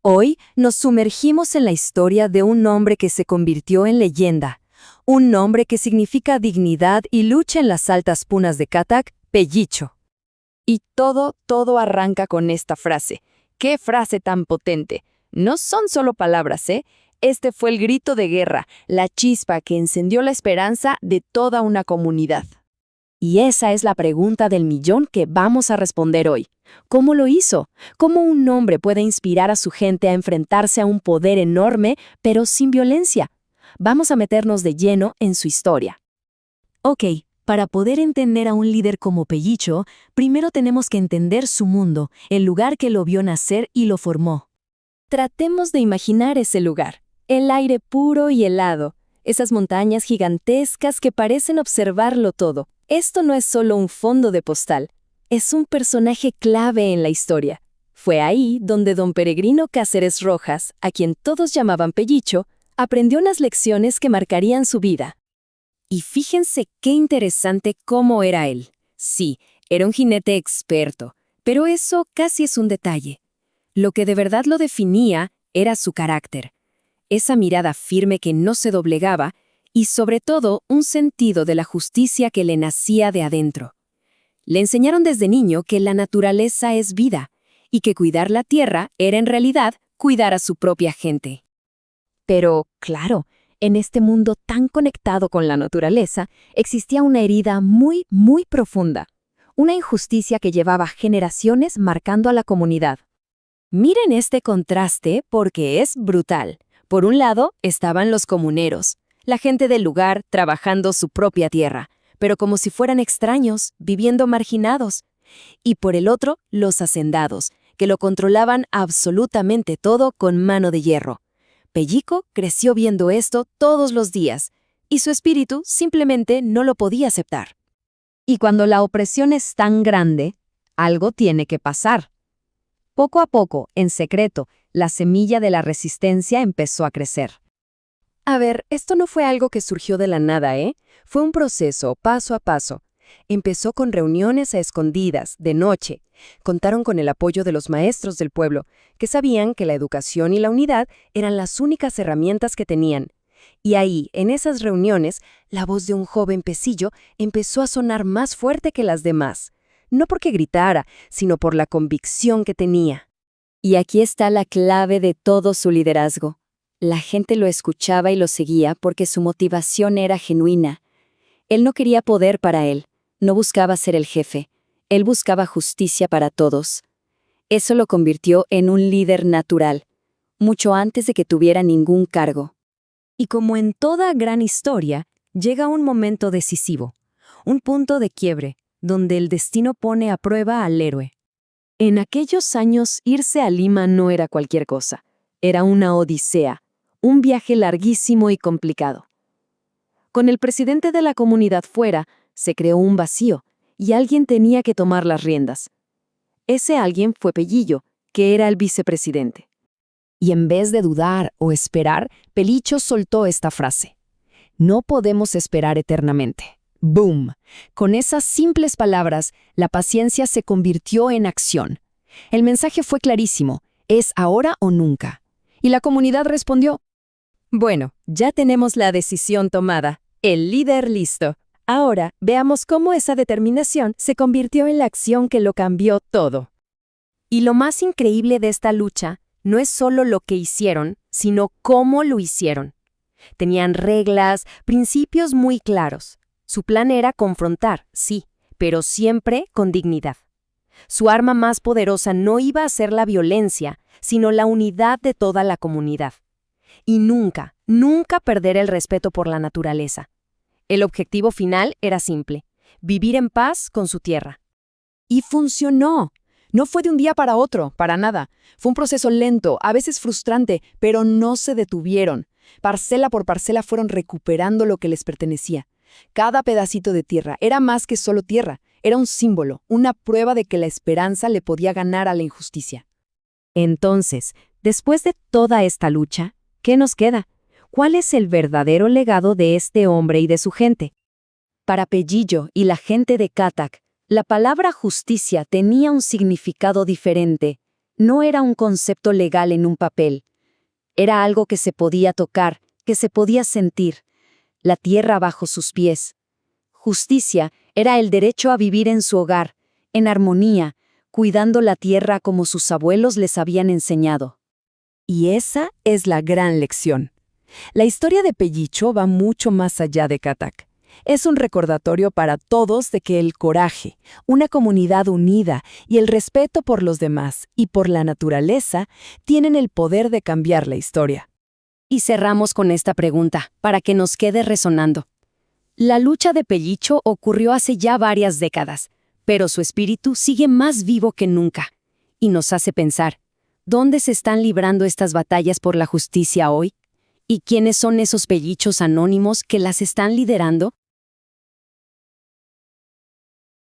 Hoy nos sumergimos en la historia de un hombre que se convirtió en leyenda, un nombre que significa dignidad y lucha en las altas punas de Katak, Pellicho. Y todo arranca con esta frase. ¡Qué frase tan potente! No son solo palabras, ¿eh? Este fue el grito de guerra, la chispa que encendió la esperanza de toda una comunidad. Y esa es la pregunta del millón que vamos a responder hoy. ¿Cómo lo hizo? ¿Cómo un hombre puede inspirar a su gente a enfrentarse a un poder enorme, pero sin violencia? Vamos a meternos de lleno en su historia. Ok, para poder entender a un líder como Pellicho, primero tenemos que entender su mundo, el lugar que lo vio nacer y lo formó. Tratemos de imaginar ese lugar, el aire puro y helado, esas montañas gigantescas que parecen observarlo todo. Esto no es solo un fondo de postal, es un personaje clave en la historia. Fue ahí donde don Peregrino Cáceres Rojas, a quien todos llamaban Pellicho, aprendió unas lecciones que marcarían su vida. Y fíjense qué interesante cómo era él. Sí, era un jinete experto, pero eso casi es un detalle. Lo que de verdad lo definía era su carácter. Esa mirada firme que no se doblegaba y sobre todo un sentido de la justicia que le nacía de adentro. Le enseñaron desde niño que la naturaleza es vida y que cuidar la tierra era en realidad cuidar a su propia gente. Pero, claro, en este mundo tan conectado con la naturaleza, existía una herida muy profunda. Una injusticia que llevaba generaciones marcando a la comunidad. Miren este contraste porque es brutal. Por un lado estaban los comuneros, la gente del lugar trabajando su propia tierra, pero como si fueran extraños, viviendo marginados. Y por el otro, los hacendados, que lo controlaban absolutamente todo con mano de hierro. Pellico creció viendo esto todos los días, y su espíritu simplemente no lo podía aceptar. Y cuando la opresión es tan grande, algo tiene que pasar. Poco a poco, en secreto, la semilla de la resistencia empezó a crecer. A ver, esto no fue algo que surgió de la nada, ¿eh? Fue un proceso, paso a paso. Empezó con reuniones a escondidas, de noche. Contaron con el apoyo de los maestros del pueblo, que sabían que la educación y la unidad eran las únicas herramientas que tenían. Y ahí, en esas reuniones, la voz de un joven Pellicho empezó a sonar más fuerte que las demás. No porque gritara, sino por la convicción que tenía. Y aquí está la clave de todo su liderazgo. La gente lo escuchaba y lo seguía porque su motivación era genuina. Él no quería poder para él, no buscaba ser el jefe, él buscaba justicia para todos. Eso lo convirtió en un líder natural, mucho antes de que tuviera ningún cargo. Y como en toda gran historia, llega un momento decisivo, un punto de quiebre, donde el destino pone a prueba al héroe. En aquellos años, irse a Lima no era cualquier cosa, era una odisea, un viaje larguísimo y complicado. Con el presidente de la comunidad fuera, se creó un vacío, y alguien tenía que tomar las riendas. Ese alguien fue Pellicho, que era el vicepresidente. Y en vez de dudar o esperar, Pellicho soltó esta frase: "No podemos esperar eternamente". ¡Boom! Con esas simples palabras, la paciencia se convirtió en acción. El mensaje fue clarísimo: es ahora o nunca. Y la comunidad respondió: bueno, ya tenemos la decisión tomada, el líder listo. Ahora veamos cómo esa determinación se convirtió en la acción que lo cambió todo. Y lo más increíble de esta lucha no es solo lo que hicieron, sino cómo lo hicieron. Tenían reglas, principios muy claros. Su plan era confrontar, sí, pero siempre con dignidad. Su arma más poderosa no iba a ser la violencia, sino la unidad de toda la comunidad. Y nunca perder el respeto por la naturaleza. El objetivo final era simple: vivir en paz con su tierra. Y funcionó. No fue de un día para otro, para nada. Fue un proceso lento, a veces frustrante, pero no se detuvieron. Parcela por parcela fueron recuperando lo que les pertenecía. Cada pedacito de tierra era más que solo tierra, era un símbolo, una prueba de que la esperanza le podía ganar a la injusticia. Entonces, después de toda esta lucha, ¿qué nos queda? ¿Cuál es el verdadero legado de este hombre y de su gente? Para Pellicho y la gente de Katak, la palabra justicia tenía un significado diferente. No era un concepto legal en un papel. Era algo que se podía tocar, que se podía sentir. La tierra bajo sus pies. Justicia era el derecho a vivir en su hogar, en armonía, cuidando la tierra como sus abuelos les habían enseñado. Y esa es la gran lección. La historia de Pellicho va mucho más allá de Catac. Es un recordatorio para todos de que el coraje, una comunidad unida y el respeto por los demás y por la naturaleza tienen el poder de cambiar la historia. Y cerramos con esta pregunta, para que nos quede resonando. La lucha de Pellicho ocurrió hace ya varias décadas, pero su espíritu sigue más vivo que nunca. Y nos hace pensar, ¿dónde se están librando estas batallas por la justicia hoy? ¿Y quiénes son esos pellichos anónimos que las están liderando?